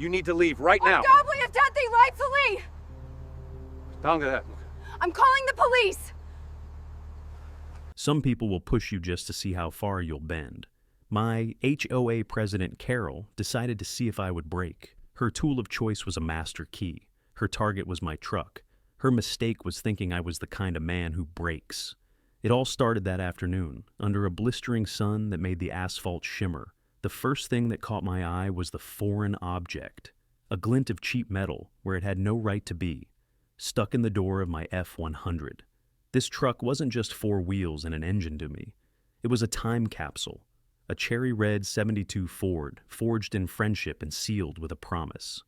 You need to leave right now. Ungodly of death, they rightfully! I'm calling the police! Some people will push you just to see how far you'll bend. My HOA President Carol decided to see if I would break. Her tool of choice was a master key. Her target was my truck. Her mistake was thinking I was the kind of man who breaks. It all started that afternoon, under a blistering sun that made the asphalt shimmer. The first thing that caught my eye was the foreign object, a glint of cheap metal where it had no right to be, stuck in the door of my F-100. This truck wasn't just 4 wheels and an engine to me. It was a time capsule, a cherry red '72 Ford, forged in friendship and sealed with a promise.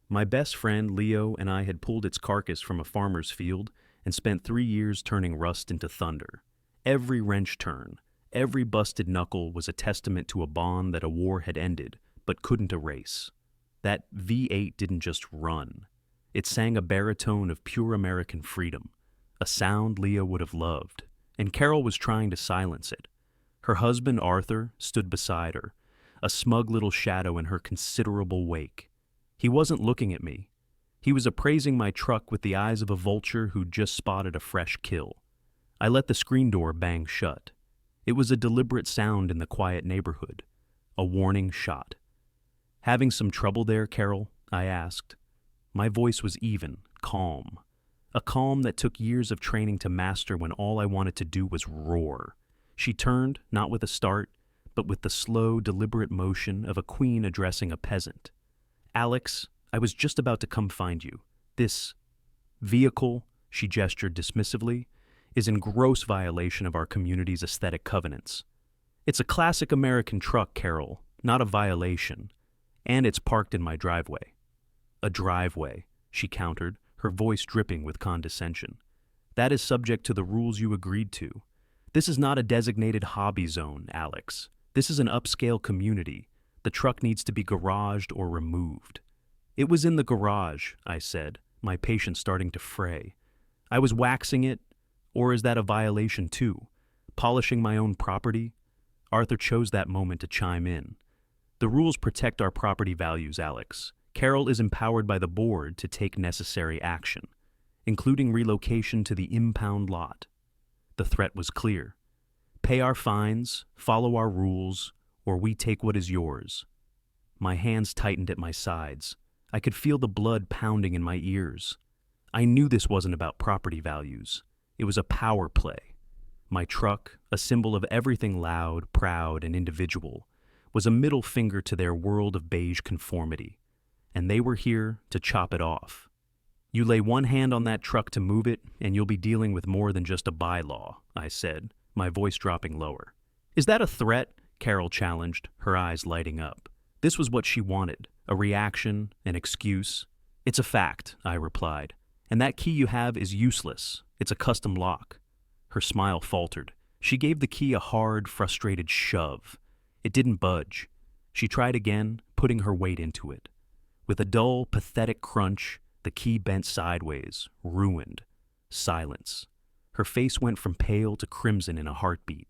My best friend Leo and I had pulled its carcass from a farmer's field and spent 3 years turning rust into thunder. Every wrench turn, every busted knuckle was a testament to a bond that a war had ended but couldn't erase. That V8 didn't just run. It sang a baritone of pure American freedom, a sound Leo would have loved, and Carol was trying to silence it. Her husband, Arthur, stood beside her, a smug little shadow in her considerable wake. He wasn't looking at me. He was appraising my truck with the eyes of a vulture who'd just spotted a fresh kill. I let the screen door bang shut. It was a deliberate sound in the quiet neighborhood, a warning shot. "Having some trouble there, Carol?" I asked. My voice was even, calm. A calm that took years of training to master when all I wanted to do was roar. She turned, not with a start, but with the slow, deliberate motion of a queen addressing a peasant. "Alex, I was just about to come find you. This vehicle," she gestured dismissively, "is in gross violation of our community's aesthetic covenants. It's a classic American truck, Carol, not a violation. And it's parked in my driveway." "A driveway," she countered, her voice dripping with condescension. "That is subject to the rules you agreed to. This is not a designated hobby zone, Alex. This is an upscale community. The truck needs to be garaged or removed." "It was in the garage," I said, my patience starting to fray. "I was waxing it, or is that a violation too? Polishing my own property?" Arthur chose that moment to chime in. "The rules protect our property values, Alex. Carol is empowered by the board to take necessary action, including relocation to the impound lot." The threat was clear. "Pay our fines, follow our rules, or we take what is yours." My hands tightened at my sides. I could feel the blood pounding in my ears. I knew this wasn't about property values. It was a power play. My truck, a symbol of everything loud, proud, and individual, was a middle finger to their world of beige conformity. And they were here to chop it off. "You lay one hand on that truck to move it, and you'll be dealing with more than just a bylaw," I said, my voice dropping lower. "Is that a threat?" Carol challenged, her eyes lighting up. This was what she wanted, a reaction, an excuse. "It's a fact," I replied. "And that key you have is useless. It's a custom lock." Her smile faltered. She gave the key a hard, frustrated shove. It didn't budge. She tried again, putting her weight into it. With a dull, pathetic crunch, the key bent sideways, ruined. Silence. Her face went from pale to crimson in a heartbeat.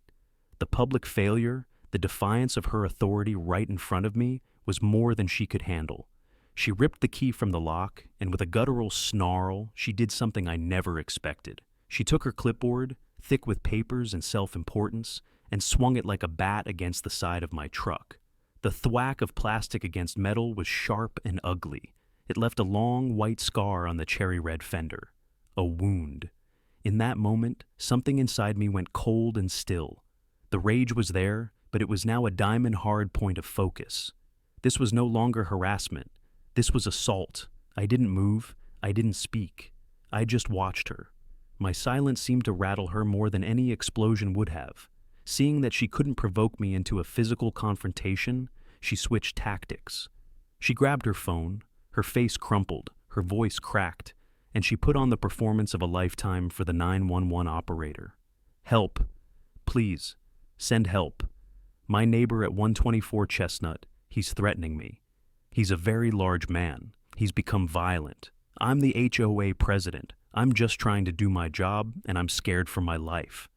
The public failure, the defiance of her authority right in front of me, was more than she could handle. She ripped the key from the lock, and with a guttural snarl, she did something I never expected. She took her clipboard, thick with papers and self-importance, and swung it like a bat against the side of my truck. The thwack of plastic against metal was sharp and ugly. It left a long, white scar on the cherry-red fender. A wound. In that moment, something inside me went cold and still. The rage was there, but it was now a diamond-hard point of focus. This was no longer harassment. This was assault. I didn't move. I didn't speak. I just watched her. My silence seemed to rattle her more than any explosion would have. Seeing that she couldn't provoke me into a physical confrontation, she switched tactics. She grabbed her phone, her face crumpled, her voice cracked, and she put on the performance of a lifetime for the 911 operator. "Help. Please. Send help. My neighbor at 124 Chestnut, he's threatening me. He's a very large man. He's become violent. I'm the HOA president. I'm just trying to do my job, and I'm scared for my life."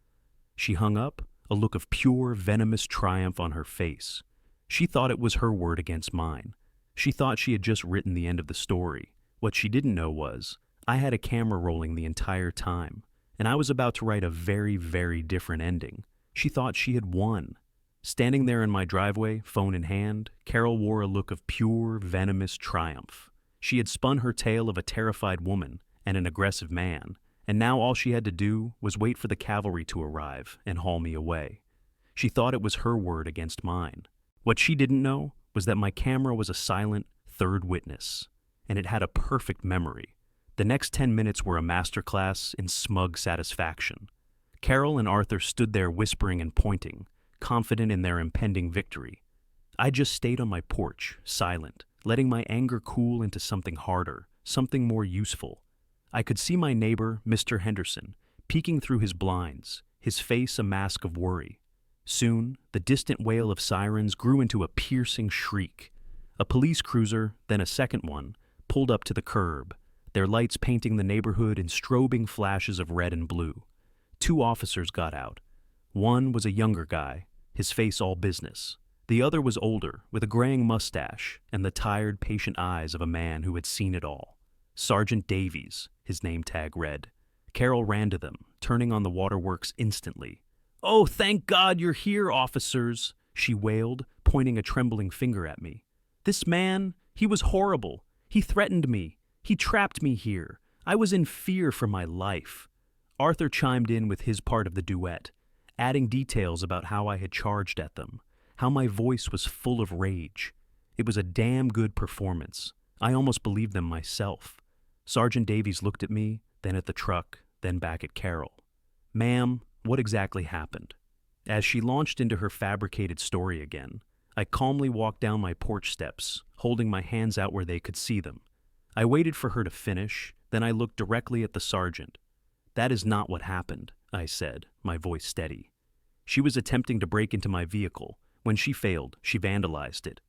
She hung up, a look of pure, venomous triumph on her face. She thought it was her word against mine. She thought she had just written the end of the story. What she didn't know was, I had a camera rolling the entire time, and I was about to write a very, very different ending. She thought she had won. Standing there in my driveway, phone in hand, Carol wore a look of pure, venomous triumph. She had spun her tale of a terrified woman and an aggressive man, and now all she had to do was wait for the cavalry to arrive and haul me away. She thought it was her word against mine. What she didn't know was that my camera was a silent third witness, and it had a perfect memory. The next 10 minutes were a masterclass in smug satisfaction. Carol and Arthur stood there whispering and pointing, confident in their impending victory. I just stayed on my porch, silent, letting my anger cool into something harder, something more useful. I could see my neighbor, Mr. Henderson, peeking through his blinds, his face a mask of worry. Soon, the distant wail of sirens grew into a piercing shriek. A police cruiser, then a second one, pulled up to the curb, their lights painting the neighborhood in strobing flashes of red and blue. 2 officers got out. One was a younger guy, his face all business. The other was older, with a graying mustache and the tired, patient eyes of a man who had seen it all. Sergeant Davies, his name tag read. Carol ran to them, turning on the waterworks instantly. "Oh, thank God you're here, officers," she wailed, pointing a trembling finger at me. "This man, he was horrible. He threatened me. He trapped me here. I was in fear for my life." Arthur chimed in with his part of the duet, adding details about how I had charged at them, how my voice was full of rage. It was a damn good performance. I almost believed them myself. Sergeant Davies looked at me, then at the truck, then back at Carol. "Ma'am, what exactly happened?" As she launched into her fabricated story again, I calmly walked down my porch steps, holding my hands out where they could see them. I waited for her to finish, then I looked directly at the sergeant. "That is not what happened," I said, my voice steady. "She was attempting to break into my vehicle. When she failed, she vandalized it.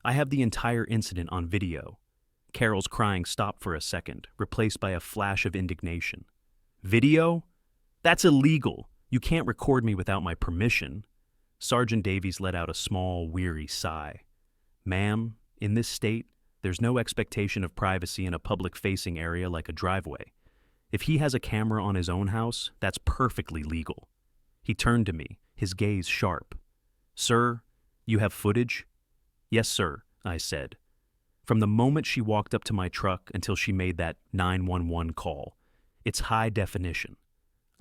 I have the entire incident on video." Carol's crying stopped for a second, replaced by a flash of indignation. "Video? That's illegal. You can't record me without my permission." Sergeant Davies let out a small, weary sigh. "Ma'am, in this state, there's no expectation of privacy in a public-facing area like a driveway. If he has a camera on his own house, that's perfectly legal." He turned to me, his gaze sharp. "Sir, you have footage?" "Yes, sir," I said. From the moment she walked up to my truck until she made that 911 call, it's high definition.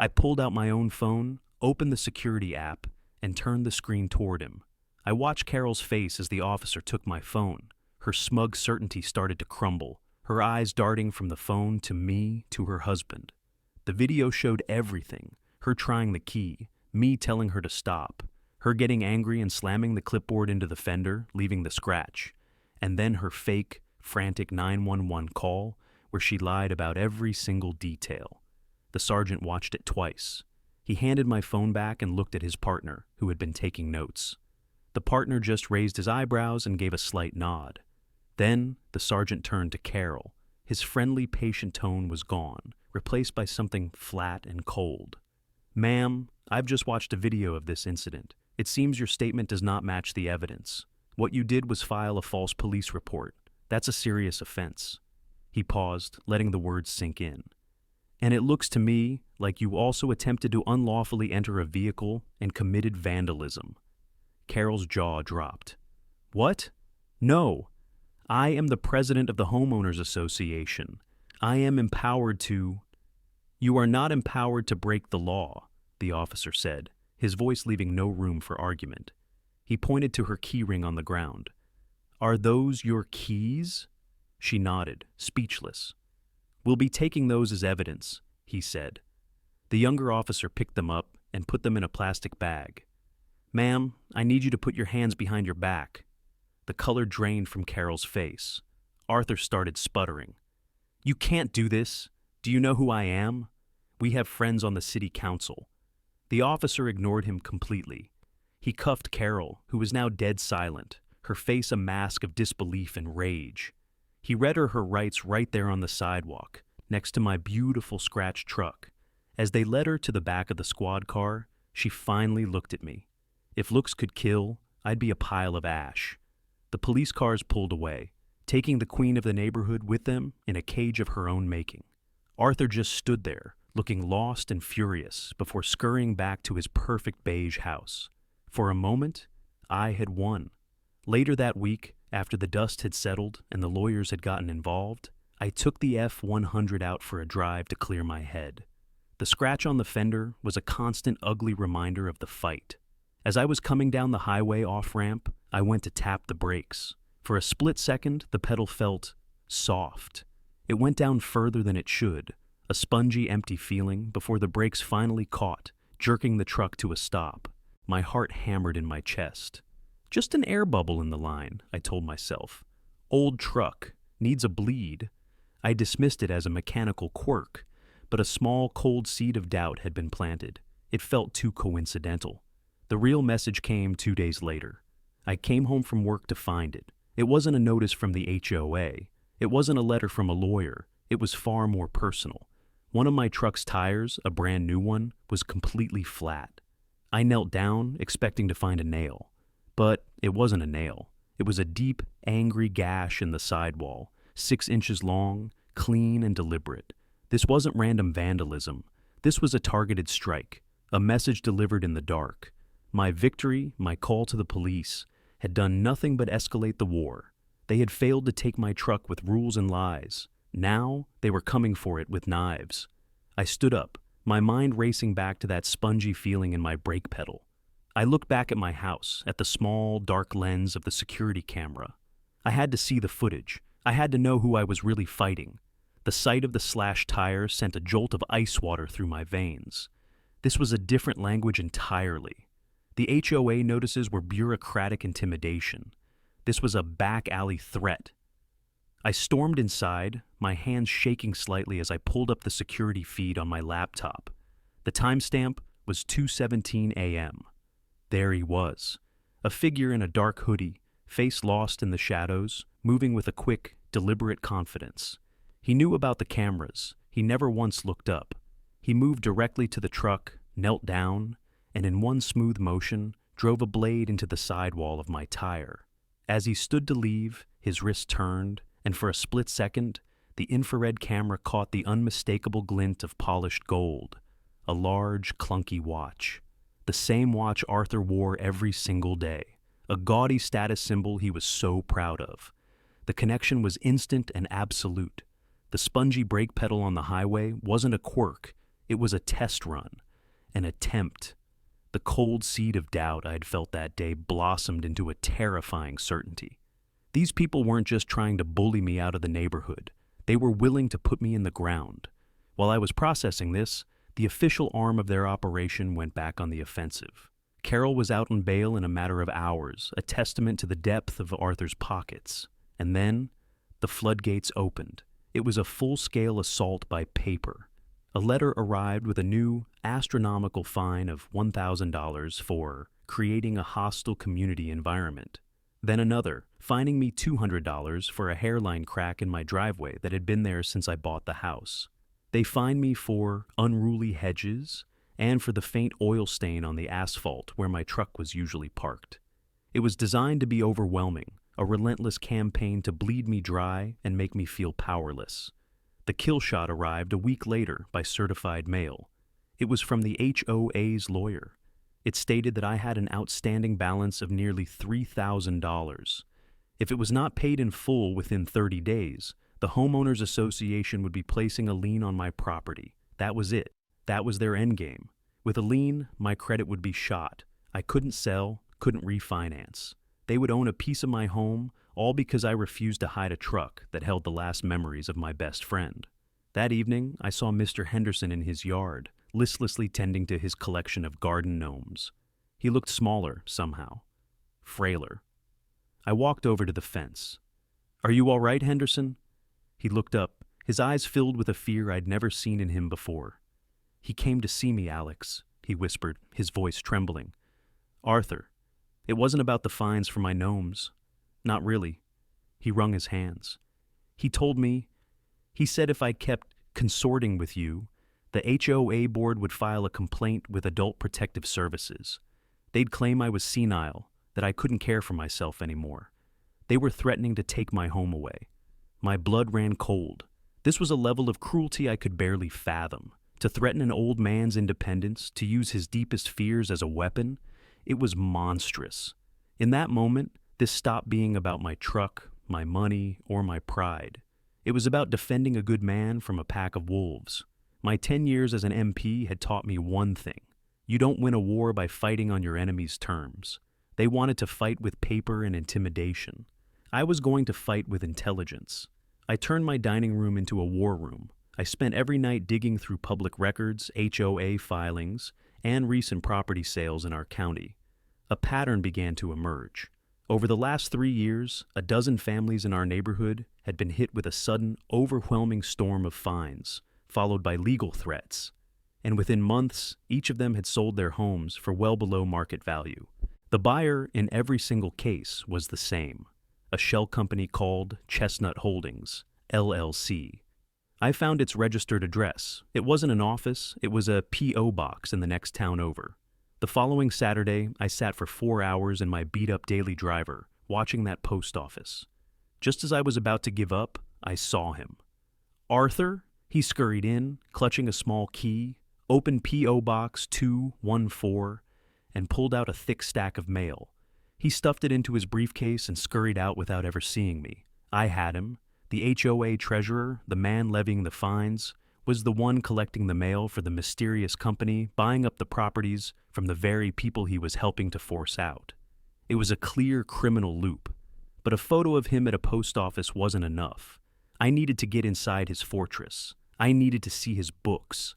I pulled out my own phone, opened the security app, and turned the screen toward him. I watched Carol's face as the officer took my phone. Her smug certainty started to crumble, her eyes darting from the phone to me to her husband. The video showed everything, her trying the key, me telling her to stop, her getting angry and slamming the clipboard into the fender, leaving the scratch, and then her fake, frantic 911 call where she lied about every single detail. The sergeant watched it twice. He handed my phone back and looked at his partner, who had been taking notes. The partner just raised his eyebrows and gave a slight nod. Then the sergeant turned to Carol. His friendly, patient tone was gone, replaced by something flat and cold. "Ma'am, I've just watched a video of this incident. It seems your statement does not match the evidence. What you did was file a false police report. That's a serious offense." He paused, letting the words sink in. "And it looks to me like you also attempted to unlawfully enter a vehicle and committed vandalism." Carol's jaw dropped. "What? No. I am the president of the Homeowners Association. I am empowered to—" "You are not empowered to break the law," the officer said, his voice leaving no room for argument. He pointed to her key ring on the ground. "Are those your keys?" She nodded, speechless. "We'll be taking those as evidence," he said. The younger officer picked them up and put them in a plastic bag. "Ma'am, I need you to put your hands behind your back." The color drained from Carol's face. Arthur started sputtering. "You can't do this. Do you know who I am? We have friends on the city council." The officer ignored him completely. He cuffed Carol, who was now dead silent, her face a mask of disbelief and rage. He read her rights right there on the sidewalk, next to my beautiful scratch truck. As they led her to the back of the squad car, she finally looked at me. If looks could kill, I'd be a pile of ash. The police cars pulled away. taking the queen of the neighborhood with them in a cage of her own making. Arthur just stood there, looking lost and furious before scurrying back to his perfect beige house. For a moment, I had won. Later that week, after the dust had settled and the lawyers had gotten involved, I took the F-100 out for a drive to clear my head. The scratch on the fender was a constant ugly reminder of the fight. As I was coming down the highway off-ramp, I went to tap the brakes. For a split second, the pedal felt soft. It went down further than it should, a spongy, empty feeling before the brakes finally caught, jerking the truck to a stop. My heart hammered in my chest. Just an air bubble in the line, I told myself. Old truck, needs a bleed. I dismissed it as a mechanical quirk, but a small, cold seed of doubt had been planted. It felt too coincidental. The real message came 2 days later. I came home from work to find it. It wasn't a notice from the HOA. It wasn't a letter from a lawyer. It was far more personal. One of my truck's tires, a brand new one, was completely flat. I knelt down, expecting to find a nail. But it wasn't a nail. It was a deep, angry gash in the sidewall, 6 inches long, clean and deliberate. This wasn't random vandalism. This was a targeted strike, a message delivered in the dark. My victory, my call to the police, had done nothing but escalate the war. They had failed to take my truck with rules and lies. Now they were coming for it with knives. I stood up, my mind racing back to that spongy feeling in my brake pedal. I looked back at my house, at the small, dark lens of the security camera. I had to see the footage. I had to know who I was really fighting. The sight of the slashed tire sent a jolt of ice water through my veins. This was a different language entirely. The HOA notices were bureaucratic intimidation. This was a back-alley threat. I stormed inside, my hands shaking slightly as I pulled up the security feed on my laptop. The timestamp was 2:17 a.m. There he was, a figure in a dark hoodie, face lost in the shadows, moving with a quick, deliberate confidence. He knew about the cameras. He never once looked up. He moved directly to the truck, knelt down, and in one smooth motion, drove a blade into the sidewall of my tire. As he stood to leave, his wrist turned, and for a split second, the infrared camera caught the unmistakable glint of polished gold, a large, clunky watch. The same watch Arthur wore every single day, a gaudy status symbol he was so proud of. The connection was instant and absolute. The spongy brake pedal on the highway wasn't a quirk, it was a test run, an attempt. The cold seed of doubt I'd felt that day blossomed into a terrifying certainty. These people weren't just trying to bully me out of the neighborhood. They were willing to put me in the ground. While I was processing this, the official arm of their operation went back on the offensive. Carol was out on bail in a matter of hours, a testament to the depth of Arthur's pockets. And then, the floodgates opened. It was a full-scale assault by paper. A letter arrived with a new, astronomical fine of $1,000 for creating a hostile community environment. Then another, fining me $200 for a hairline crack in my driveway that had been there since I bought the house. They fined me for unruly hedges and for the faint oil stain on the asphalt where my truck was usually parked. It was designed to be overwhelming, a relentless campaign to bleed me dry and make me feel powerless. The kill shot arrived a week later by certified mail. It was from the HOA's lawyer. It stated that I had an outstanding balance of nearly $3,000. If it was not paid in full within 30 days, the homeowners association would be placing a lien on my property. That was it. That was their endgame. With a lien, my credit would be shot. I couldn't sell, couldn't refinance. They would own a piece of my home, all because I refused to hide a truck that held the last memories of my best friend. That evening, I saw Mr. Henderson in his yard, listlessly tending to his collection of garden gnomes. He looked smaller, somehow. Frailer. I walked over to the fence. "Are you all right, Henderson?" He looked up, his eyes filled with a fear I'd never seen in him before. "He came to see me, Alex," he whispered, his voice trembling. "Arthur, it wasn't about the fines for my gnomes. Not really." He wrung his hands. He said if I kept consorting with you, the HOA board would file a complaint with Adult Protective Services. They'd claim I was senile, that I couldn't care for myself anymore. They were threatening to take my home away. My blood ran cold. This was a level of cruelty I could barely fathom. To threaten an old man's independence, to use his deepest fears as a weapon, it was monstrous. In that moment, this stopped being about my truck, my money, or my pride. It was about defending a good man from a pack of wolves. My 10 years as an MP had taught me one thing. You don't win a war by fighting on your enemy's terms. They wanted to fight with paper and intimidation. I was going to fight with intelligence. I turned my dining room into a war room. I spent every night digging through public records, HOA filings, and recent property sales in our county. A pattern began to emerge. Over the last 3 years, a dozen families in our neighborhood had been hit with a sudden, overwhelming storm of fines, followed by legal threats. And within months, each of them had sold their homes for well below market value. The buyer in every single case was the same, a shell company called Chestnut Holdings, LLC. I found its registered address. It wasn't an office, it was a P.O. box in the next town over. The following Saturday, I sat for 4 hours in my beat-up daily driver, watching that post office. Just as I was about to give up, I saw him. Arthur? He scurried in, clutching a small key, opened P.O. Box 214, and pulled out a thick stack of mail. He stuffed it into his briefcase and scurried out without ever seeing me. I had him. The HOA treasurer, the man levying the fines, was the one collecting the mail for the mysterious company buying up the properties from the very people he was helping to force out. It was a clear criminal loop, but a photo of him at a post office wasn't enough. I needed to get inside his fortress. I needed to see his books.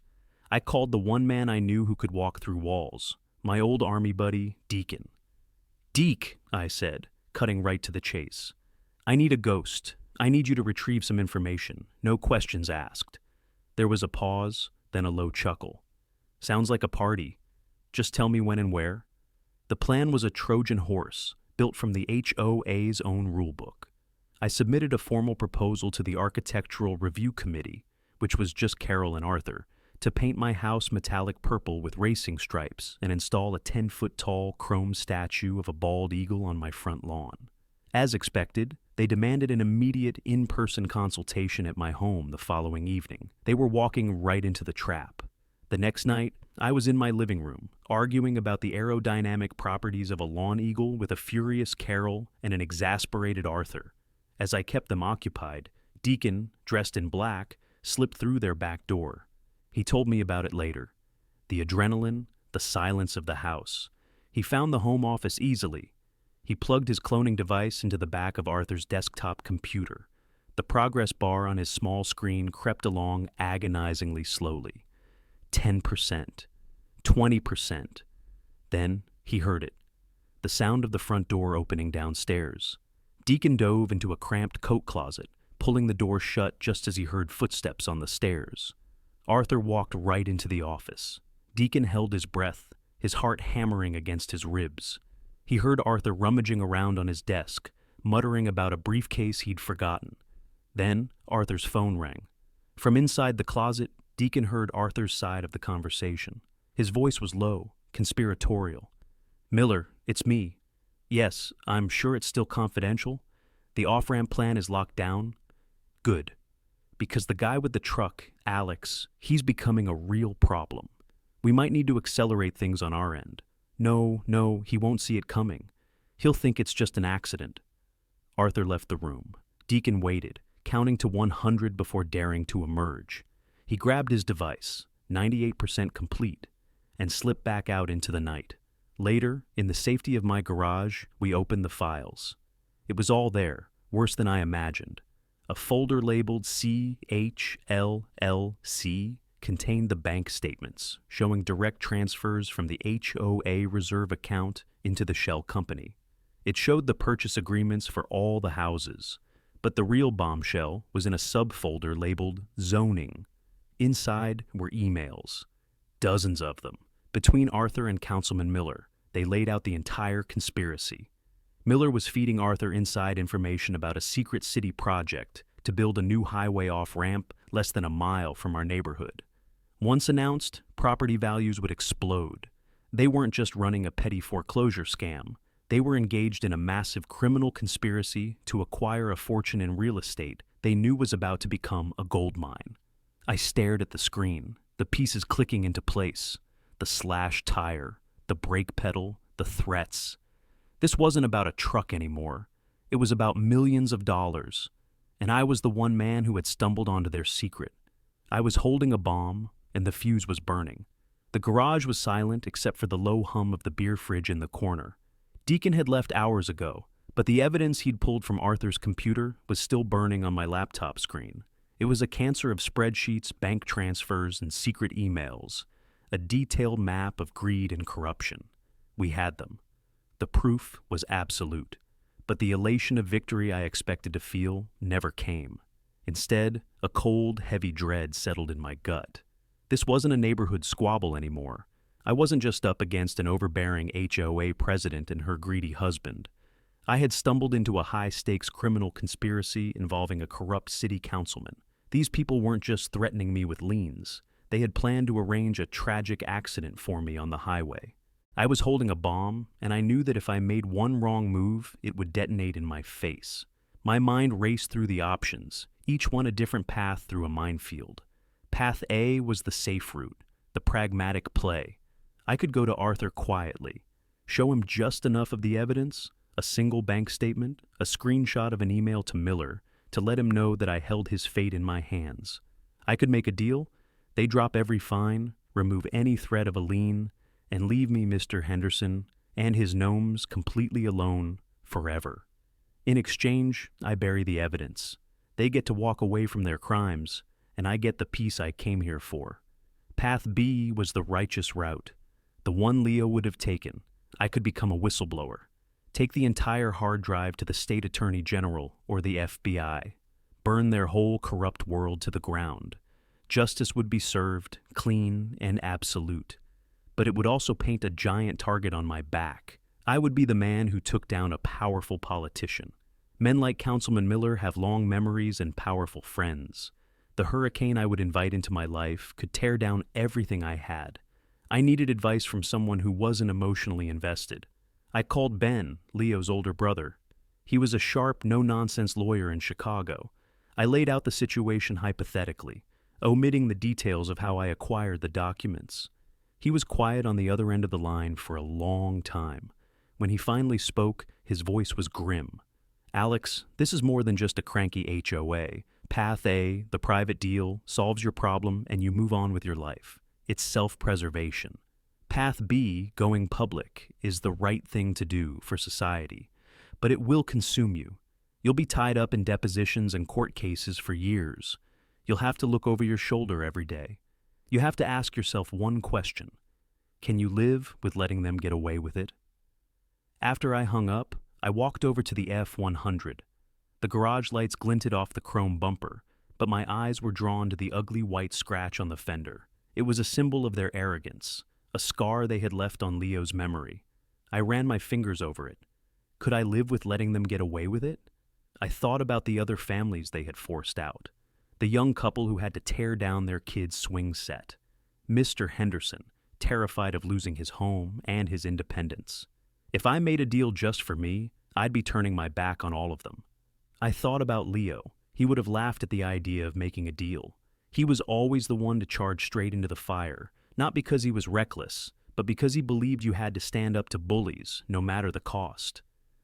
I called the one man I knew who could walk through walls, my old army buddy, Deacon. "Deke," I said, cutting right to the chase. "I need a ghost. I need you to retrieve some information, no questions asked." There was a pause, then a low chuckle. "Sounds like a party. Just tell me when and where." The plan was a Trojan horse, built from the HOA's own rulebook. I submitted a formal proposal to the Architectural Review Committee, which was just Carol and Arthur, to paint my house metallic purple with racing stripes and install a 10-foot-tall chrome statue of a bald eagle on my front lawn. As expected, they demanded an immediate in-person consultation at my home the following evening. They were walking right into the trap. The next night, I was in my living room, arguing about the aerodynamic properties of a lawn eagle with a furious Carol and an exasperated Arthur. As I kept them occupied, Deacon, dressed in black, slipped through their back door. He told me about it later. The adrenaline, the silence of the house. He found the home office easily. He plugged his cloning device into the back of Arthur's desktop computer. The progress bar on his small screen crept along agonizingly slowly. 10%, 20%. Then he heard it. The sound of the front door opening downstairs. Deacon dove into a cramped coat closet, pulling the door shut just as he heard footsteps on the stairs. Arthur walked right into the office. Deacon held his breath, his heart hammering against his ribs. He heard Arthur rummaging around on his desk, muttering about a briefcase he'd forgotten. Then Arthur's phone rang. From inside the closet, Deacon heard Arthur's side of the conversation. His voice was low, conspiratorial. "Miller, it's me. Yes, I'm sure it's still confidential. The off-ramp plan is locked down. Good. Because the guy with the truck, Alex, he's becoming a real problem. We might need to accelerate things on our end. No, he won't see it coming. He'll think it's just an accident." Arthur left the room. Deacon waited, counting to 100 before daring to emerge. He grabbed his device, 98% complete, and slipped back out into the night. Later, in the safety of my garage, we opened the files. It was all there, worse than I imagined. A folder labeled CHLLC contained the bank statements, showing direct transfers from the HOA reserve account into the shell company. It showed the purchase agreements for all the houses, but the real bombshell was in a subfolder labeled Zoning. Inside were emails, dozens of them. Between Arthur and Councilman Miller, they laid out the entire conspiracy. Miller was feeding Arthur inside information about a secret city project to build a new highway off-ramp less than a mile from our neighborhood. Once announced, property values would explode. They weren't just running a petty foreclosure scam. They were engaged in a massive criminal conspiracy to acquire a fortune in real estate they knew was about to become a gold mine. I stared at the screen, the pieces clicking into place, the slashed tire, the brake pedal, the threats. This wasn't about a truck anymore. It was about millions of dollars, and I was the one man who had stumbled onto their secret. I was holding a bomb, and the fuse was burning. The garage was silent except for the low hum of the beer fridge in the corner. Deacon had left hours ago, but the evidence he'd pulled from Arthur's computer was still burning on my laptop screen. It was a cancer of spreadsheets, bank transfers, and secret emails, a detailed map of greed and corruption. We had them. The proof was absolute, but the elation of victory I expected to feel never came. Instead, a cold, heavy dread settled in my gut. This wasn't a neighborhood squabble anymore. I wasn't just up against an overbearing HOA president and her greedy husband. I had stumbled into a high-stakes criminal conspiracy involving a corrupt city councilman. These people weren't just threatening me with liens. They had planned to arrange a tragic accident for me on the highway. I was holding a bomb, and I knew that if I made one wrong move, it would detonate in my face. My mind raced through the options, each one a different path through a minefield. Path A was the safe route, the pragmatic play. I could go to Arthur quietly, show him just enough of the evidence, a single bank statement, a screenshot of an email to Miller, to let him know that I held his fate in my hands. I could make a deal. They drop every fine, remove any threat of a lien, and leave me, Mr. Henderson, and his gnomes completely alone forever. In exchange, I bury the evidence. They get to walk away from their crimes, and I get the peace I came here for. Path B was the righteous route, the one Leo would have taken. I could become a whistleblower. Take the entire hard drive to the state attorney general or the FBI. Burn their whole corrupt world to the ground. Justice would be served, clean and absolute. But it would also paint a giant target on my back. I would be the man who took down a powerful politician. Men like Councilman Miller have long memories and powerful friends. The hurricane I would invite into my life could tear down everything I had. I needed advice from someone who wasn't emotionally invested. I called Ben, Leo's older brother. He was a sharp, no-nonsense lawyer in Chicago. I laid out the situation hypothetically, omitting the details of how I acquired the documents. He was quiet on the other end of the line for a long time. When he finally spoke, his voice was grim. Alex, this is more than just a cranky HOA. Path A, the private deal, solves your problem and you move on with your life. It's self-preservation. Path B, going public, is the right thing to do for society, but it will consume you. You'll be tied up in depositions and court cases for years. You'll have to look over your shoulder every day. You have to ask yourself one question. Can you live with letting them get away with it? After I hung up, I walked over to the F-100. The garage lights glinted off the chrome bumper, but my eyes were drawn to the ugly white scratch on the fender. It was a symbol of their arrogance, a scar they had left on Leo's memory. I ran my fingers over it. Could I live with letting them get away with it? I thought about the other families they had forced out. The young couple who had to tear down their kid's swing set. Mr. Henderson, terrified of losing his home and his independence. If I made a deal just for me, I'd be turning my back on all of them. I thought about Leo. He would have laughed at the idea of making a deal. He was always the one to charge straight into the fire, not because he was reckless, but because he believed you had to stand up to bullies, no matter the cost.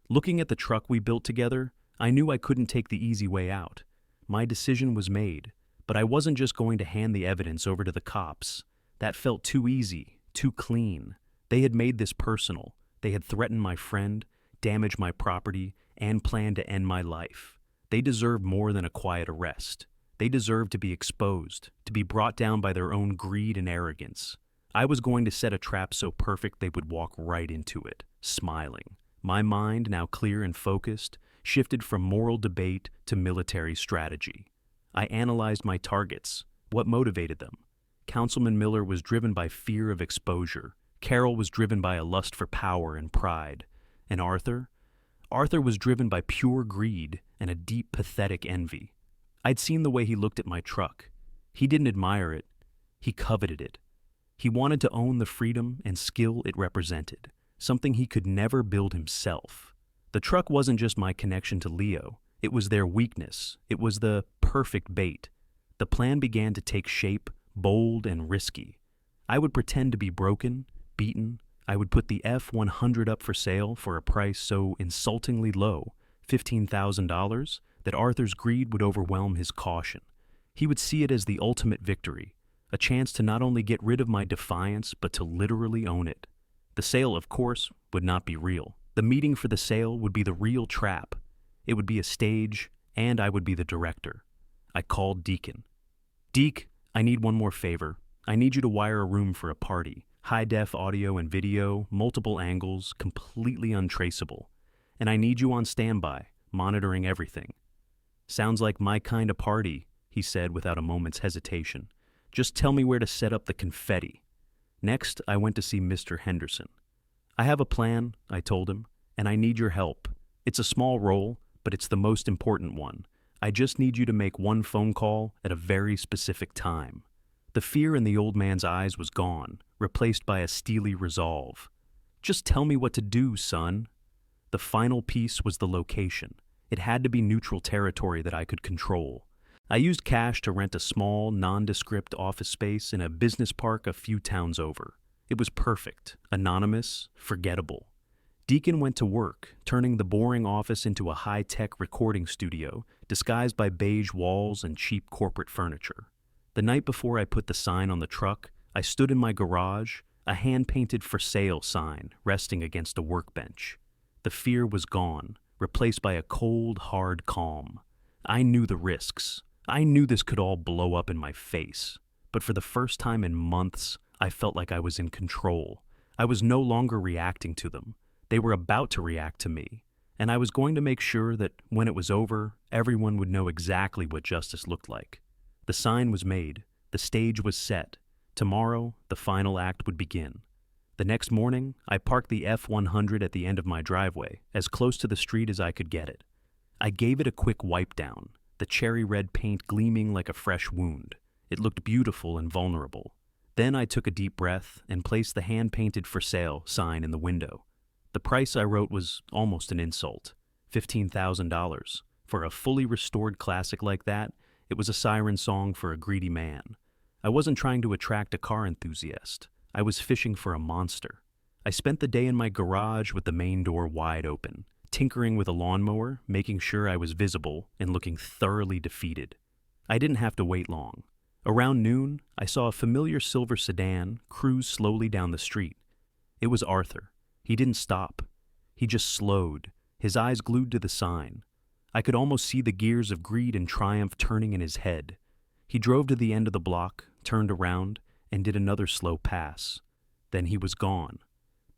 Looking at the truck we built together, I knew I couldn't take the easy way out. My decision was made, but I wasn't just going to hand the evidence over to the cops. That felt too easy, too clean. They had made this personal. They had threatened my friend, damaged my property, and planned to end my life. They deserved more than a quiet arrest. They deserved to be exposed, to be brought down by their own greed and arrogance. I was going to set a trap so perfect they would walk right into it, smiling. My mind, now clear and focused, shifted from moral debate to military strategy. I analyzed my targets, what motivated them. Councilman Miller was driven by fear of exposure. Carol was driven by a lust for power and pride. And Arthur? Arthur was driven by pure greed and a deep, pathetic envy. I'd seen the way he looked at my truck. He didn't admire it. He coveted it. He wanted to own the freedom and skill it represented. something he could never build himself. The truck wasn't just my connection to Leo, it was their weakness. It was the perfect bait. The plan began to take shape, bold and risky. I would pretend to be broken, beaten. I would put the F-100 up for sale for a price so insultingly low, $15,000, that Arthur's greed would overwhelm his caution. He would see it as the ultimate victory, a chance to not only get rid of my defiance, but to literally own it. The sale, of course, would not be real. The meeting for the sale would be the real trap. It would be a stage, and I would be the director. I called Deacon. Deke, I need one more favor. I need you to wire a room for a party. High-def audio and video, multiple angles, completely untraceable. And I need you on standby, monitoring everything. Sounds like my kind of party, he said without a moment's hesitation. Just tell me where to set up the confetti. Next, I went to see Mr. Henderson. I have a plan, I told him, and I need your help. It's a small role, but it's the most important one. I just need you to make one phone call at a very specific time. The fear in the old man's eyes was gone, replaced by a steely resolve. Just tell me what to do, son. The final piece was the location. It had to be neutral territory that I could control. I used cash to rent a small, nondescript office space in a business park a few towns over. It was perfect, anonymous, forgettable. Deacon went to work, turning the boring office into a high-tech recording studio, disguised by beige walls and cheap corporate furniture. The night before I put the sign on the truck, I stood in my garage, a hand-painted for sale sign resting against a workbench. The fear was gone, replaced by a cold, hard calm. I knew the risks. I knew this could all blow up in my face. But for the first time in months, I felt like I was in control. I was no longer reacting to them. They were about to react to me. And I was going to make sure that when it was over, everyone would know exactly what justice looked like. The sign was made. The stage was set. Tomorrow, the final act would begin. The next morning, I parked the F-100 at the end of my driveway, as close to the street as I could get it. I gave it a quick wipe down, the cherry red paint gleaming like a fresh wound. It looked beautiful and vulnerable. Then I took a deep breath and placed the hand-painted for sale sign in the window. The price I wrote was almost an insult, $15,000. For a fully restored classic like that, it was a siren song for a greedy man. I wasn't trying to attract a car enthusiast. I was fishing for a monster. I spent the day in my garage with the main door wide open, tinkering with a lawnmower, making sure I was visible, and looking thoroughly defeated. I didn't have to wait long. Around noon, I saw a familiar silver sedan cruise slowly down the street. It was Arthur. He didn't stop. He just slowed, his eyes glued to the sign. I could almost see the gears of greed and triumph turning in his head. He drove to the end of the block, turned around, and did another slow pass. Then he was gone.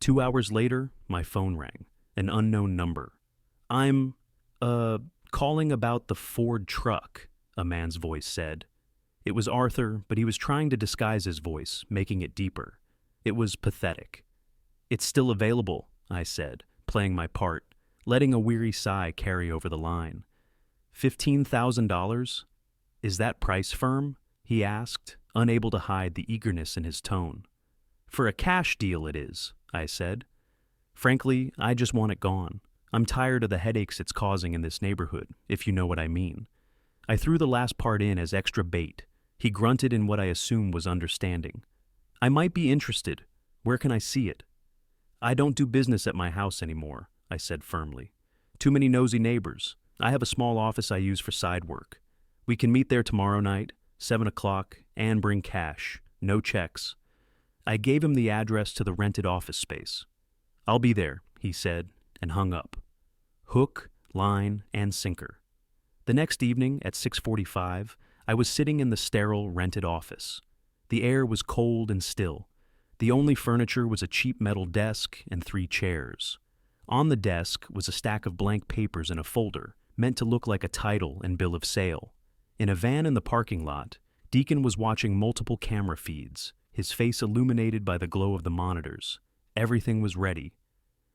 2 hours later, my phone rang. An unknown number. I'm, calling about the Ford truck, a man's voice said. It was Arthur, but he was trying to disguise his voice, making it deeper. It was pathetic. It's still available, I said, playing my part, letting a weary sigh carry over the line. $15,000? Is that price firm? He asked, unable to hide the eagerness in his tone. For a cash deal it is, I said. Frankly, I just want it gone. I'm tired of the headaches it's causing in this neighborhood, if you know what I mean. I threw the last part in as extra bait. He grunted in what I assumed was understanding. I might be interested. Where can I see it? I don't do business at my house anymore, I said firmly. Too many nosy neighbors. I have a small office I use for side work. We can meet there tomorrow night, 7 o'clock, and bring cash. No checks. I gave him the address to the rented office space. I'll be there, he said, and hung up. Hook, line, and sinker. The next evening at 6:45, I was sitting in the sterile rented office. The air was cold and still. The only furniture was a cheap metal desk and 3 chairs. On the desk was a stack of blank papers in a folder, meant to look like a title and bill of sale. In a van in the parking lot, Deacon was watching multiple camera feeds, his face illuminated by the glow of the monitors. Everything was ready.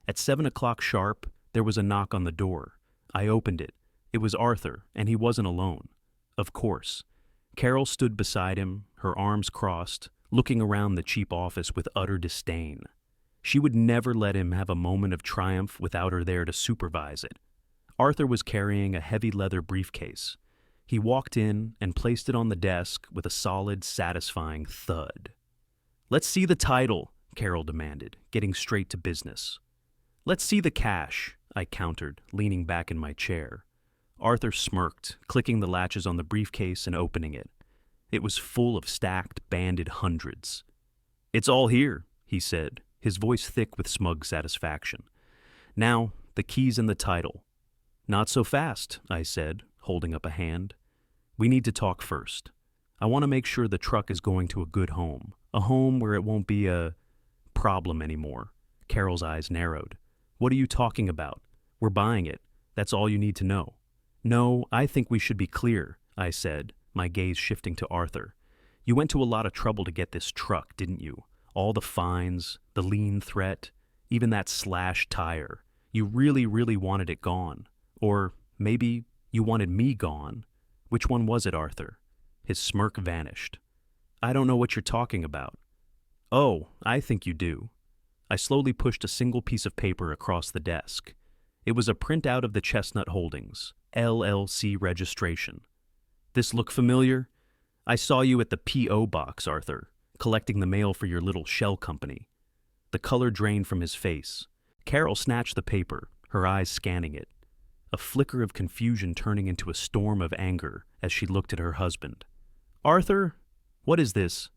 At 7 o'clock sharp, there was a knock on the door. I opened it. It was Arthur, and he wasn't alone. Of course. Carol stood beside him, her arms crossed, looking around the cheap office with utter disdain. She would never let him have a moment of triumph without her there to supervise it. Arthur was carrying a heavy leather briefcase. He walked in and placed it on the desk with a solid, satisfying thud. "Let's see the title," Carol demanded, getting straight to business. "Let's see the cash," I countered, leaning back in my chair. Arthur smirked, clicking the latches on the briefcase and opening it. It was full of stacked, banded hundreds. "It's all here," he said, his voice thick with smug satisfaction. "Now, the keys and the title." "Not so fast," I said, holding up a hand. "We need to talk first. I want to make sure the truck is going to a good home, a home where it won't be a problem anymore." Carol's eyes narrowed. "What are you talking about? We're buying it. That's all you need to know." "No, I think we should be clear," I said, my gaze shifting to Arthur. "You went to a lot of trouble to get this truck, didn't you? All the fines, the lien threat, even that slashed tire. You really, really wanted it gone. Or maybe you wanted me gone. Which one was it, Arthur?" His smirk vanished. "I don't know what you're talking about." "Oh, I think you do." I slowly pushed a single piece of paper across the desk. It was a printout of the Chestnut Holdings, LLC registration. "This look familiar? I saw you at the P.O. box, Arthur, collecting the mail for your little shell company." The color drained from his face. Carol snatched the paper, her eyes scanning it, a flicker of confusion turning into a storm of anger as she looked at her husband. "Arthur, what is this?"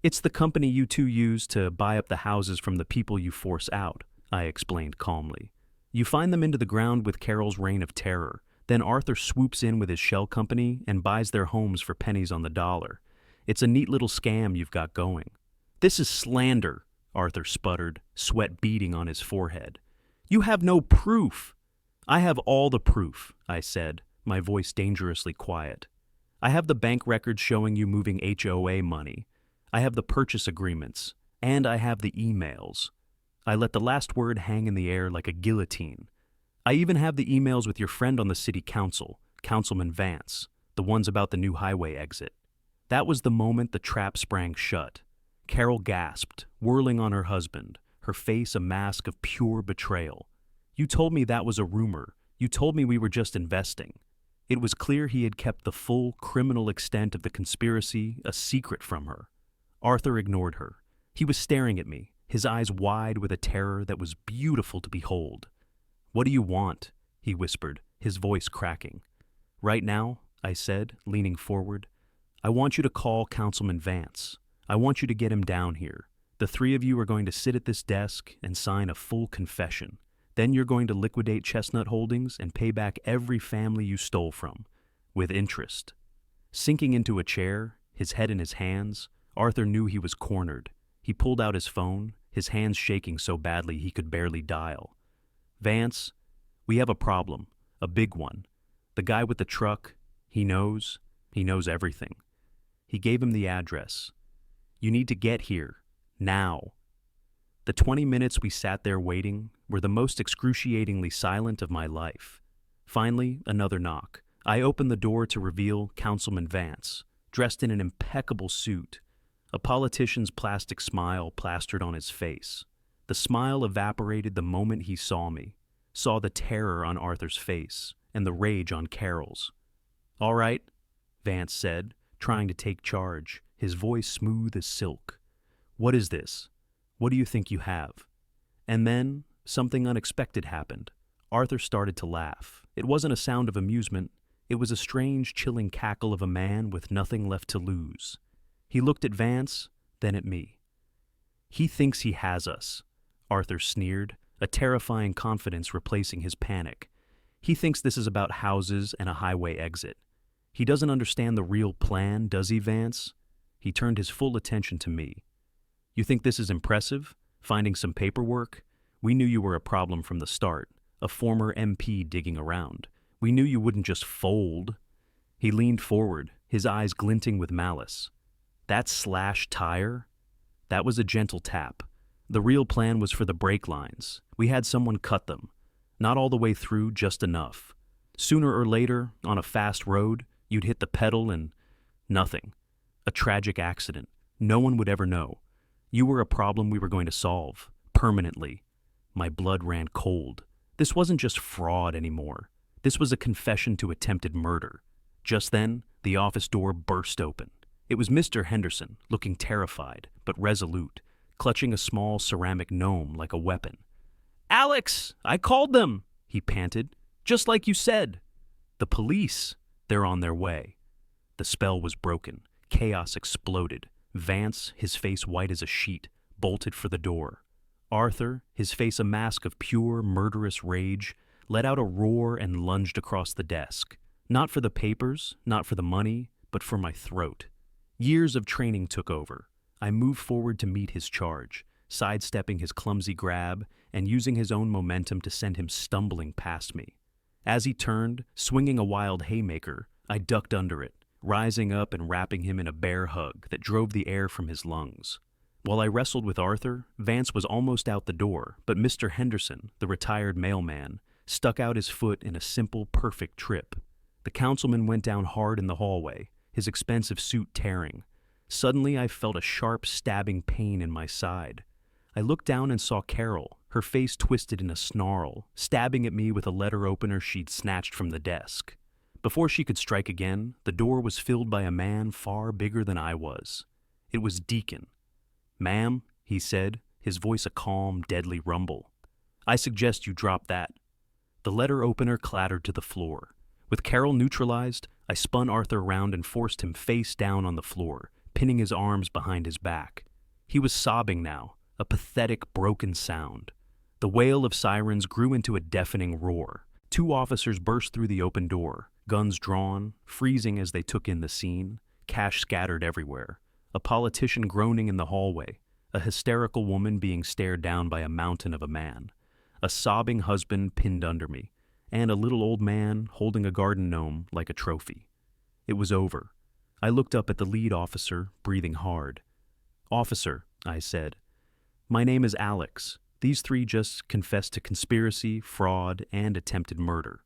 "It's the company you two use to buy up the houses from the people you force out," I explained calmly. "You find them into the ground with Carol's reign of terror. Then Arthur swoops in with his shell company and buys their homes for pennies on the dollar. It's a neat little scam you've got going." "This is slander," Arthur sputtered, sweat beading on his forehead. "You have no proof." "I have all the proof," I said, my voice dangerously quiet. "I have the bank records showing you moving HOA money. I have the purchase agreements, and I have the emails." I let the last word hang in the air like a guillotine. "I even have the emails with your friend on the city council, Councilman Vance, the ones about the new highway exit." That was the moment the trap sprang shut. Carol gasped, whirling on her husband, her face a mask of pure betrayal. "You told me that was a rumor. You told me we were just investing." It was clear he had kept the full criminal extent of the conspiracy a secret from her. Arthur ignored her. He was staring at me, his eyes wide with a terror that was beautiful to behold. "What do you want?" he whispered, his voice cracking. "Right now," I said, leaning forward, "I want you to call Councilman Vance. I want you to get him down here. The three of you are going to sit at this desk and sign a full confession. Then you're going to liquidate Chestnut Holdings and pay back every family you stole from, with interest." Sinking into a chair, his head in his hands, Arthur knew he was cornered. He pulled out his phone, his hands shaking so badly he could barely dial. "Vance, we have a problem, a big one. The guy with the truck, he knows everything." He gave him the address. "You need to get here, now." The 20 minutes we sat there waiting were the most excruciatingly silent of my life. Finally, another knock. I opened the door to reveal Councilman Vance, dressed in an impeccable suit, a politician's plastic smile plastered on his face. The smile evaporated the moment he saw me, saw the terror on Arthur's face and the rage on Carol's. "All right," Vance said, trying to take charge, his voice smooth as silk. "What is this? What do you think you have?" And then something unexpected happened. Arthur started to laugh. It wasn't a sound of amusement. It was a strange, chilling cackle of a man with nothing left to lose. He looked at Vance, then at me. "He thinks he has us," Arthur sneered, a terrifying confidence replacing his panic. "He thinks this is about houses and a highway exit. He doesn't understand the real plan, does he, Vance?" He turned his full attention to me. "You think this is impressive? Finding some paperwork? We knew you were a problem from the start, a former MP digging around. We knew you wouldn't just fold." He leaned forward, his eyes glinting with malice. "That slashed tire? That was a gentle tap. The real plan was for the brake lines. We had someone cut them. Not all the way through, just enough. Sooner or later, on a fast road, you'd hit the pedal and nothing. A tragic accident. No one would ever know. You were a problem we were going to solve. permanently. My blood ran cold. This wasn't just fraud anymore. This was a confession to attempted murder. Just then, the office door burst open. It was Mr. Henderson, looking terrified, but resolute, clutching a small ceramic gnome like a weapon. "Alex, I called them," he panted. "Just like you said." "The police. They're on their way." The spell was broken. Chaos exploded. Vance, his face white as a sheet, bolted for the door. Arthur, his face a mask of pure, murderous rage, let out a roar and lunged across the desk. Not for the papers, not for the money, but for my throat. Years of training took over. I moved forward to meet his charge, sidestepping his clumsy grab and using his own momentum to send him stumbling past me. As he turned, swinging a wild haymaker, I ducked under it, rising up and wrapping him in a bear hug that drove the air from his lungs. While I wrestled with Arthur, Vance was almost out the door, but Mr. Henderson, the retired mailman, stuck out his foot in a simple, perfect trip. The councilman went down hard in the hallway, his expensive suit tearing. Suddenly, I felt a sharp, stabbing pain in my side. I looked down and saw Carol, her face twisted in a snarl, stabbing at me with a letter opener she'd snatched from the desk. Before she could strike again, the door was filled by a man far bigger than I was. It was Deacon. "Ma'am," he said, his voice a calm, deadly rumble. "I suggest you drop that." The letter opener clattered to the floor. With Carol neutralized, I spun Arthur around and forced him face down on the floor, pinning his arms behind his back. He was sobbing now, a pathetic, broken sound. The wail of sirens grew into a deafening roar. 2 officers burst through the open door, guns drawn, freezing as they took in the scene, cash scattered everywhere, a politician groaning in the hallway, a hysterical woman being stared down by a mountain of a man, a sobbing husband pinned under me, and a little old man holding a garden gnome like a trophy. It was over. I looked up at the lead officer, breathing hard. "Officer," I said, "my name is Alex. These 3 just confessed to conspiracy, fraud, and attempted murder."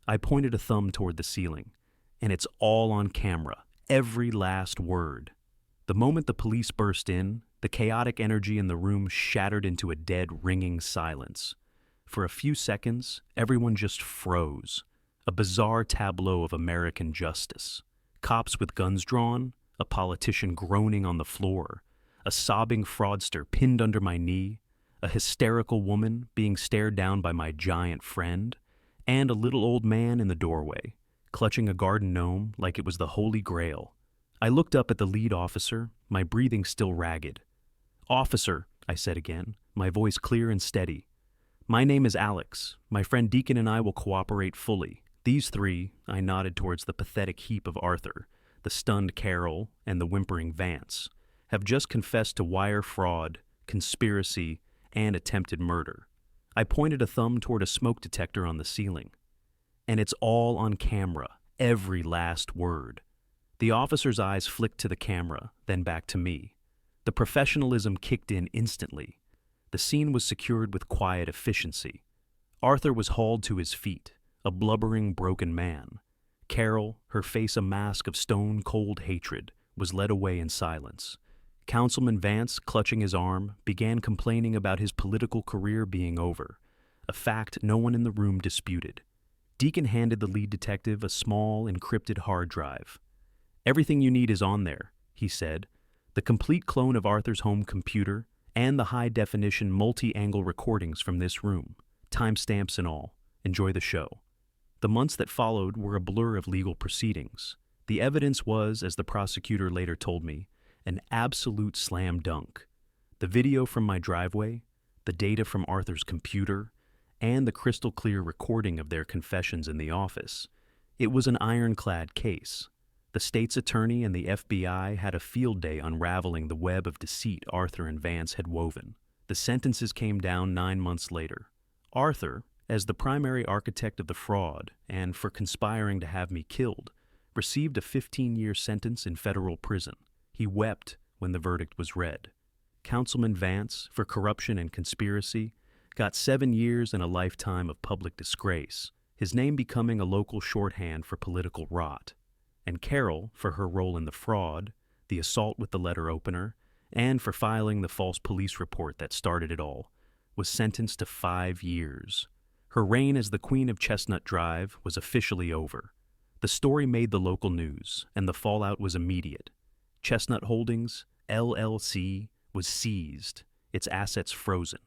I pointed a thumb toward the ceiling. "And it's all on camera, every last word." The moment the police burst in, the chaotic energy in the room shattered into a dead, ringing silence. For a few seconds, everyone just froze. A bizarre tableau of American justice. Cops with guns drawn, a politician groaning on the floor, a sobbing fraudster pinned under my knee, a hysterical woman being stared down by my giant friend, and a little old man in the doorway, clutching a garden gnome like it was the Holy Grail. I looked up at the lead officer, my breathing still ragged. "Officer," I said again, my voice clear and steady. "My name is Alex. My friend Deacon and I will cooperate fully. These 3, I nodded towards the pathetic heap of Arthur, the stunned Carol, and the whimpering Vance, have just confessed to wire fraud, conspiracy, and attempted murder." I pointed a thumb toward a smoke detector on the ceiling. "And it's all on camera, every last word." The officer's eyes flicked to the camera, then back to me. The professionalism kicked in instantly. The scene was secured with quiet efficiency. Arthur was hauled to his feet, a blubbering, broken man. Carol, her face a mask of stone-cold hatred, was led away in silence. Councilman Vance, clutching his arm, began complaining about his political career being over, a fact no one in the room disputed. Deacon handed the lead detective a small, encrypted hard drive. "Everything you need is on there," he said. "The complete clone of Arthur's home computer and the high-definition multi-angle recordings from this room, timestamps and all. Enjoy the show." The months that followed were a blur of legal proceedings. The evidence was, as the prosecutor later told me, an absolute slam dunk. The video from my driveway, the data from Arthur's computer, and the crystal-clear recording of their confessions in the office. It was an ironclad case. The state's attorney and the FBI had a field day unraveling the web of deceit Arthur and Vance had woven. The sentences came down 9 months later. Arthur, as the primary architect of the fraud and for conspiring to have me killed, received a 15-year sentence in federal prison. He wept when the verdict was read. Councilman Vance, for corruption and conspiracy, got 7 years and a lifetime of public disgrace, his name becoming a local shorthand for political rot. And Carol, for her role in the fraud, the assault with the letter opener, and for filing the false police report that started it all, was sentenced to 5 years. Her reign as the Queen of Chestnut Drive was officially over. The story made the local news, and the fallout was immediate. Chestnut Holdings, LLC, was seized, its assets frozen.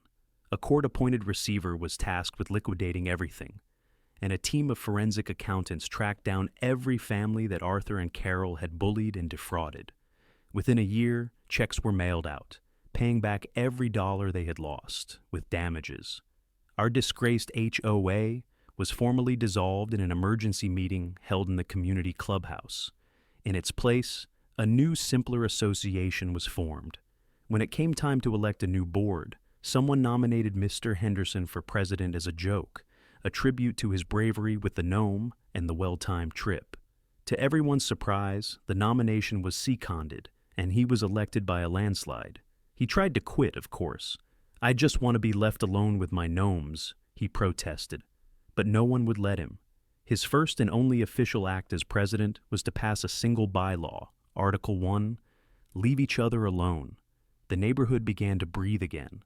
A court-appointed receiver was tasked with liquidating everything, and a team of forensic accountants tracked down every family that Arthur and Carol had bullied and defrauded. Within a year, checks were mailed out, paying back every dollar they had lost, with damages. Our disgraced HOA was formally dissolved in an emergency meeting held in the community clubhouse. In its place, a new, simpler association was formed. When it came time to elect a new board, someone nominated Mr. Henderson for president as a joke, a tribute to his bravery with the gnome and the well-timed trip. To everyone's surprise, the nomination was seconded, and he was elected by a landslide. He tried to quit, of course. "I just want to be left alone with my gnomes," he protested. But no one would let him. His first and only official act as president was to pass a single bylaw, Article 1, leave each other alone. The neighborhood began to breathe again.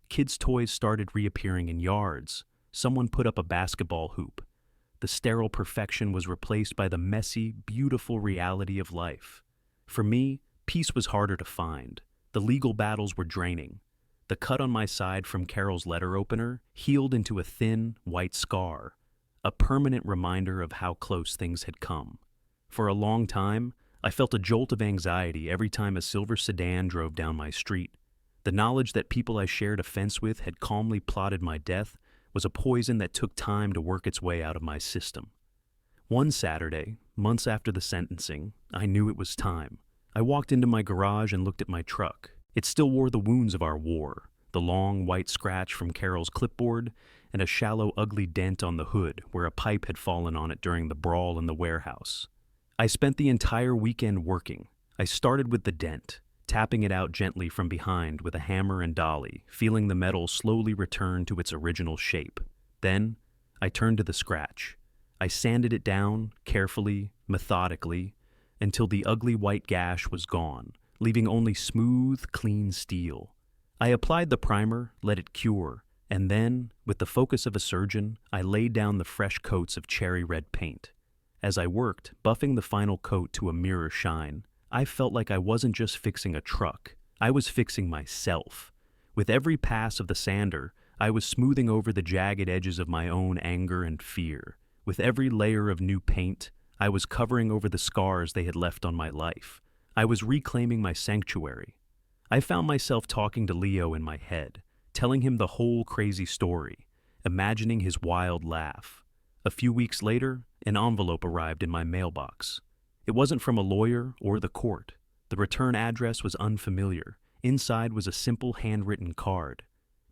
Kids' toys started reappearing in yards. Someone put up a basketball hoop. The sterile perfection was replaced by the messy, beautiful reality of life. For me, peace was harder to find. The legal battles were draining. The cut on my side from Carol's letter opener healed into a thin, white scar, a permanent reminder of how close things had come. For a long time, I felt a jolt of anxiety every time a silver sedan drove down my street. The knowledge that people I shared a fence with had calmly plotted my death was a poison that took time to work its way out of my system. One Saturday, months after the sentencing, I knew it was time. I walked into my garage and looked at my truck. It still wore the wounds of our war, the long white scratch from Carol's clipboard, and a shallow, ugly dent on the hood where a pipe had fallen on it during the brawl in the warehouse. I spent the entire weekend working. I started with the dent, tapping it out gently from behind with a hammer and dolly, feeling the metal slowly return to its original shape. Then, I turned to the scratch. I sanded it down, carefully, methodically, until the ugly white gash was gone, leaving only smooth, clean steel. I applied the primer, let it cure, and then, with the focus of a surgeon, I laid down the fresh coats of cherry red paint. As I worked, buffing the final coat to a mirror shine, I felt like I wasn't just fixing a truck, I was fixing myself. With every pass of the sander, I was smoothing over the jagged edges of my own anger and fear. With every layer of new paint, I was covering over the scars they had left on my life. I was reclaiming my sanctuary. I found myself talking to Leo in my head, telling him the whole crazy story, imagining his wild laugh. A few weeks later, an envelope arrived in my mailbox. It wasn't from a lawyer or the court. The return address was unfamiliar. Inside was a simple handwritten card.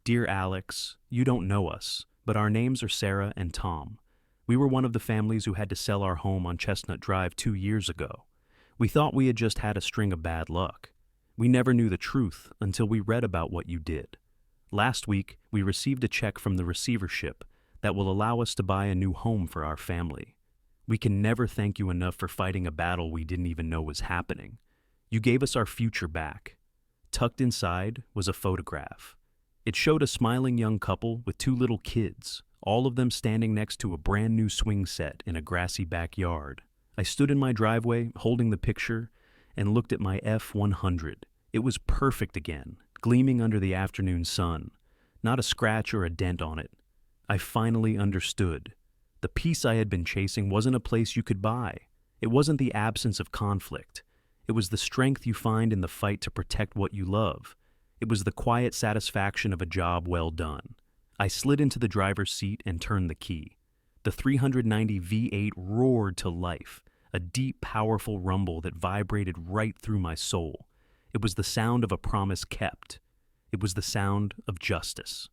"Dear Alex, you don't know us, but our names are Sarah and Tom. We were one of the families who had to sell our home on Chestnut Drive 2 years ago. We thought we had just had a string of bad luck. We never knew the truth until we read about what you did. Last week, we received a check from the receivership that will allow us to buy a new home for our family. We can never thank you enough for fighting a battle we didn't even know was happening. You gave us our future back." Tucked inside was a photograph. It showed a smiling young couple with 2 little kids, all of them standing next to a brand new swing set in a grassy backyard. I stood in my driveway, holding the picture, and looked at my F-100. It was perfect again, gleaming under the afternoon sun. Not a scratch or a dent on it. I finally understood. The peace I had been chasing wasn't a place you could buy. It wasn't the absence of conflict. It was the strength you find in the fight to protect what you love. It was the quiet satisfaction of a job well done. I slid into the driver's seat and turned the key. The 390 V8 roared to life, a deep, powerful rumble that vibrated right through my soul. It was the sound of a promise kept. It was the sound of justice.